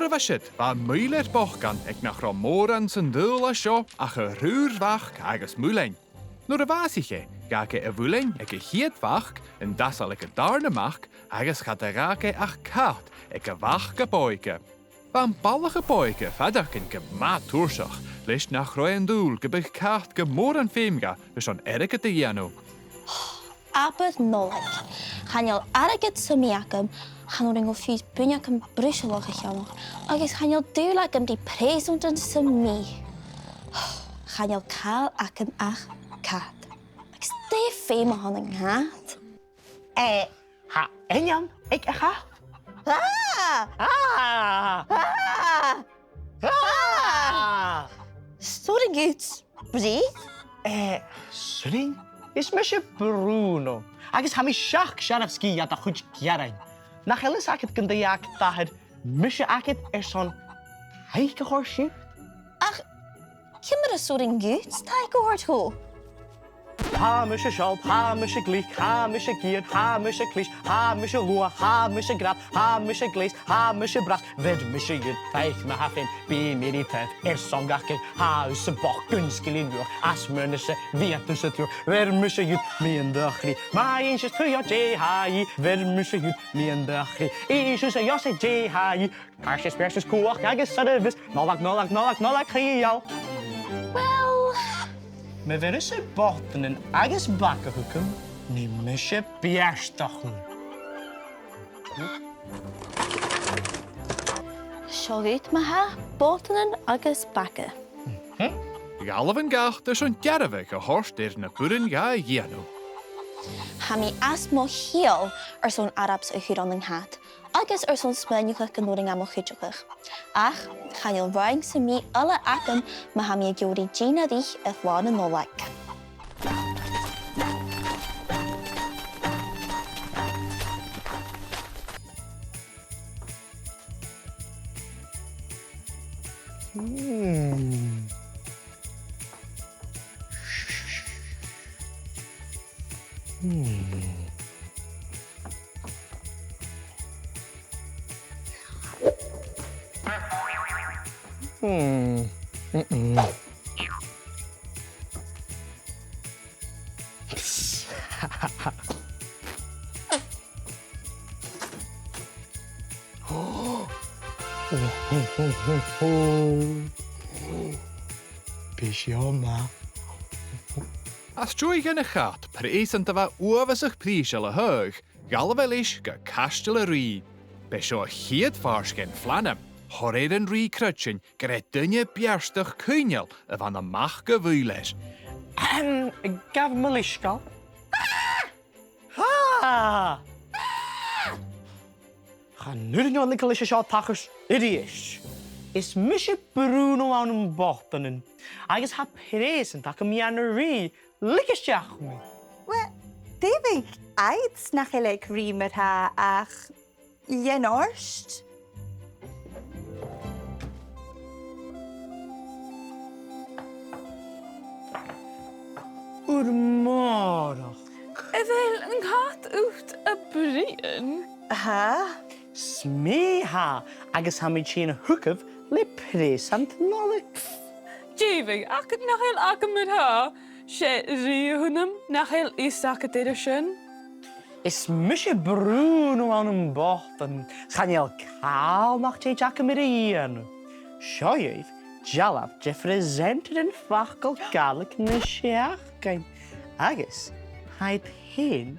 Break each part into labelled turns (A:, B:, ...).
A: Nor a bheisiid bha mhuilleir bochgan ag nach ra mór an san dúil a seo ach a ruadh agus mhuillein. Nor a bhasiche gace a bhuillein ag a chiadfach yn dasal ag a dhèanamh agus chad a gace ach cat ag a bhach go bóige. Bha'n ballach a bóige fadach yn gymaad túrsach leis nach roi an dúil go bych cat go mór an féimga leis an airgead a dhéanamh.
B: Aber nolik. Chanel airgead sa miacam, chanel ringo fios buneacam brisilach a cheamach, agus chanel dúlagam di presúntan sa mi. Chanel cael acam ach cat. Ag stay feum a hon an cat.
C: Ha eniam ag a cha?
B: Sorry goots, breathe.
C: Srin? Is Mr. Brùno. Agus ha mi seach siaraf ski a da chuj giarain. Nach elis acid gyndayak dahad Mr. acid airson haig a horsey?
B: Ach, cymmer a sorry goots, ta go hort ho.
C: Ha Mr. Shalp, ha Mr. Gleek, ha Mr. Gear, ha Mr. Clish, ha Mr. Lua, ha Mr. Grab, ha Mr. Glaze, ha Mr. Brass, ved Mr. Yud, feich me hafin, be meri tet, airson gacke, ha us a boch, gunskilin vuur, as murnisse, vetus het vuur, ver Mr. Yud, me en dachri, ma eens is tuja J-H-I, ver Mr. Yud, me en dachri, eens is a josse J-H-I, karsjes perses koach, agus saddevis, nolak, chial.
B: Wel...
C: Me ver is a Bòtannan agus bakkahukum, ni Mr. Bjerstachun.
B: Seo goed me ha, Bòtannan agus backe.
A: Galaf an gacht is an gearabh go horst na burin ga a dhéanamh.
B: Ha mi as mo hiel zo'n Arabs a chuur an an hat, agus zo'n smainiglich genoring am o chudjoglich. Ach, gaan je ruing se mi alle acum, ma ha mi a gyori Gina rich a flaan an nolak.
C: Bisioma.
A: As joig yn y chat, pres yn dyfa uafasach pris al y hyg, galafelish ga castel y rhi. Besio chiad farsgen flanam, horer yn rhi crutchin, gyda dynnu bierstach cwynial y fan y mach gyfwyles.
C: Gaf malishgal. Ha! Ga nu de Nicolische shot tachers, idiots. Is Mr. Brùno aan een Bòtannan. Agus ha pres yn tak am ian ri, likisjach me.
D: Wel, David, aids nach eleg rimer ha ach jen orst.
C: Urmorach.
E: Wel een gat uit a brien.
D: Ha?
C: Smeha, agus ha mi tjene hukkev le presant nolle.
E: Jevig, ak het nog heel akke met haar. She rie hunnem, nog heel is akke tedersjen.
C: Is Mr. Brùno aan een Bòtannan. Gaan je al kaal nog te jakken met een. Zo je, jalaf, je presenter een fakkel kalk na sjakken. Agus, het heen,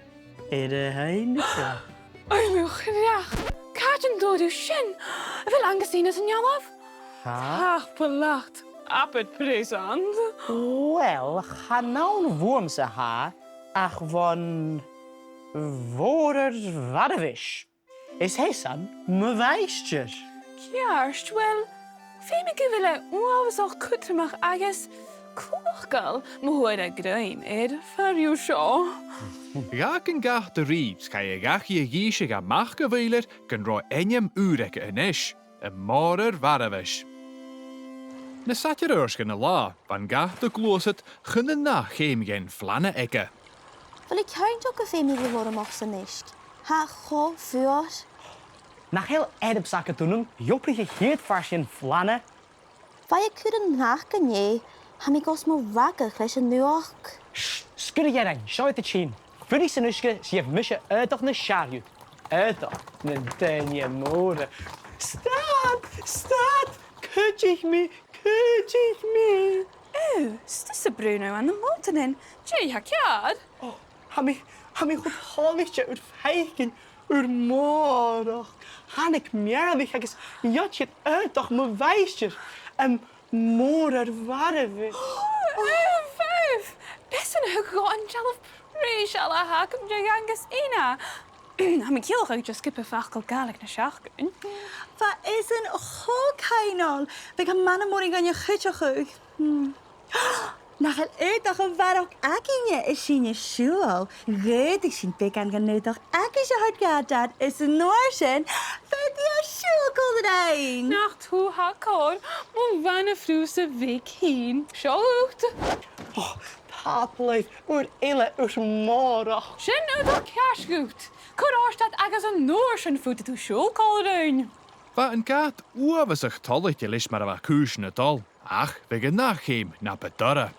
C: de heineke.
E: Oei, mijn graag. Kaarten door uw shin. Wel aangezien is een jalaf?
C: Ha?
E: Ach, belacht. Ab het present.
C: Wel, ga nou een wormse ha, ach van woorders waddewisch. Is hij san me wijstjes?
E: Juist, wel. Femike willen oavs al kutte mag agus. Kochgal, me hoor de gruim, voor jou zo.
A: Gach yn gach de riebs, ga je gach je giesje ga mach gyfwyler, gan roi enyam urek yn ish, y morer waravish. Na satjer oorsken a la, van gach de gloset, gunnen na geem gen flanne ecke.
B: Wil ik huint ook een femige worden mag ze niet. Ha, go, fios.
C: Nach heel edip sac a dúnum, joprige heet farsin flanne.
B: Vai couldn't knock on ye. Hammy goes more ragged leis an nuach.
C: Skudde jij show het de chin. Fuddy sinuske, sie heeft misje uitdag na sharju. Uitdag na denje mode. Staat! Kut ich me.
E: Oh, is Brùno aan de Bòtannan. Jee, airgead.
C: Oh, hami goed halligje uit feiken. Ur morach. Han ik meerwig agus jatje uitdag me wijsjes. Morer waren we.
E: Oh, vijf. Best een gegaan zelf prees alle haken jangus ina. Ham ik heel graag just skippen vakel galig na schaken.
D: Fa is een hoogheinal. We gaan mannen morgen aan je gutje goed. Nach een uitdag een waarop akinje is in je school. Weet ik zien pik aan gaan uitdag akische hard gaat dat is een Noorsen. Vet je schoolkolderijn.
E: Nacht hoe hakkoor. Moe wanneer vroegste week heen. Schoot.
C: Oh, papleef. Ur ille ur morach.
E: Zijn nou dat kaarsgoed. Koor dat agus een Noorsen voeten toe schoolkolderijn.
A: Wa een kaart oewe zich tolletje lis maar wat kuisne tol. Ach, we gaan nachgeem na bedorre.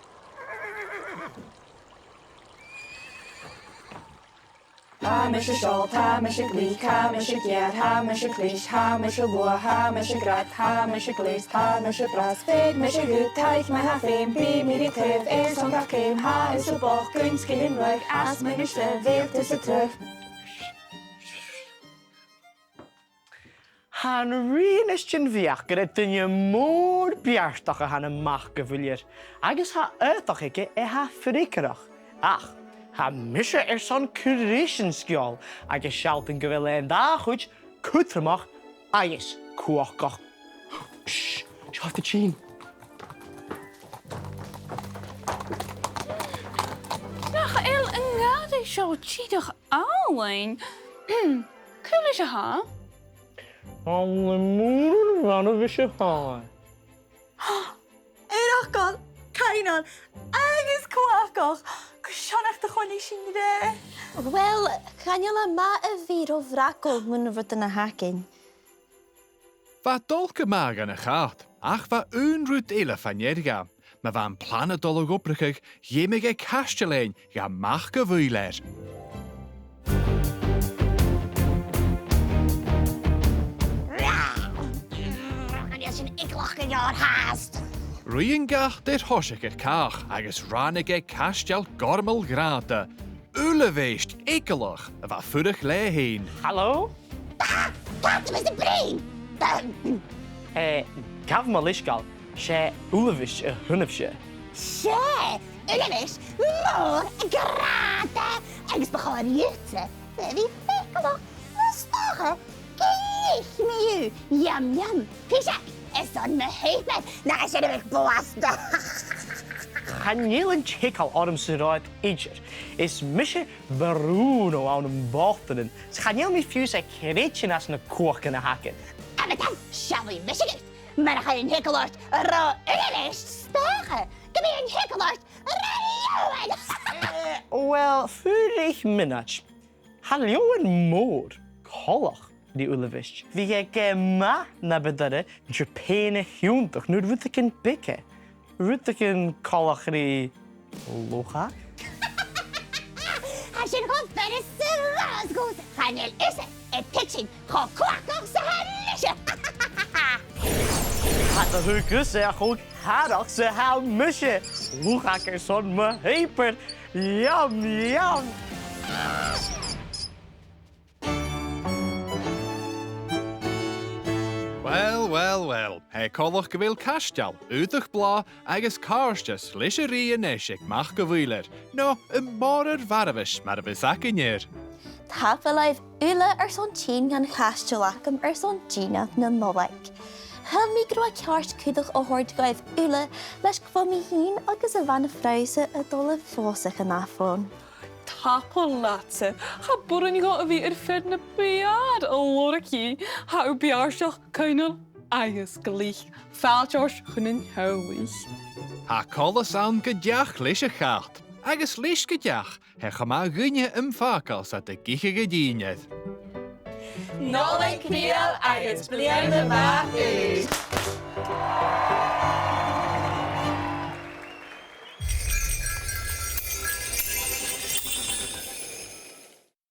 F: Ha mis shol, ha mis gleek, ha mis gead, ha mis klish, ha mis ruadh, ha mis grad, ha mis glees, ha mis bras, fed mis goed, taich me ha feum, be me die turf, airson ga keim, ha is boch, gun sgillinn ruadh, as me nisle, veelt is terug.
C: Han reinestjen viach gyda dynje môr biarstach a han y mach gyfwylier. Agus ha uitdag ikke ha frikerach. Ach, ha misje airson Cuir sgiol. Agus sialpen gyfwyl en da goed kutremach agus kuachgach. Shh, schaaf de chin.
E: Nach el een gade show cheatig alleen. Cool is je ha?
C: Alle moeder van een visje gaan.
D: Eirachgal, kainal, agus kuachgach. Kushonach de gewoon is in de.
B: Wel, gaan jullie maar een vier of rakkel moeten we te haken.
A: Wa dolke mag aan een gaat. Ach, wa een roet ille van jerga. Maar wa een plannen dollig oprigig, jemige kastelein, ga mag mhuilleir. Rwy'n gach dy'r hosig cach, agus rannig castel gormel grade. Ule weest ekelach, va furig le heen.
C: Hallo?
G: Dat was de brein.
C: Gaf me lischgal. She ulevish hunnefsje.
G: Sje, ulevis, moor, grate. Agus begon jutse. Wie fikkelach, stogge. Gelicht me u. Jam, jam. Pishak, is dan me heet na zit ik boaste.
C: Gaan een chikal adem ze uit ieder. Is misje Brùno aan een Bòtannan. Ze gaan heel met fios een kreetje als een koor kunnen hakken.
G: En met hem shall we missen het. Maar ga je een hikkelart, ro ulevis, stogge. Kom je een hikkelart,
C: Wel, 40 minuten. Hallo een moor. Kollach. Die ulevis. Wie je ma na bedare, je pene hiuntig, nu moet ik een pikken. Moet ik een kollachri loga?
G: Als je gewoon verder zo goed gaan je is het pitching, gewoon kwak nog zo halisje.
C: Had de hukus zeg goed, had ze hou musje. Hoe ga ik er zo'n me hyper? Jam, jam.
A: Wel. Hij kollach gewil kastel, uitig bla, agus karstjes, lische rieën eschik mag mhuilleir. No, een morer varvis, maar we zakken hier.
B: Tapel live ule zo'n tien gaan gastelachum zo'n Gina na molek. Hel micro kjars kudig o hoort gaif ule, les kwam me heen agus a van fruise a dolle fosig en afon.
E: Tapelatse. Ga boeren gaan weer verder bejaard. Lorkie. Ha uw bejaardag kunnen eigen gelicht. Veldjars kunnen houwig.
A: Ha kolles aan gedjach lische gaat. Agus lisch gedjach. Hij ga maar gunje vaak als dat de giche gediend.
F: Nola cnial agus bliana bha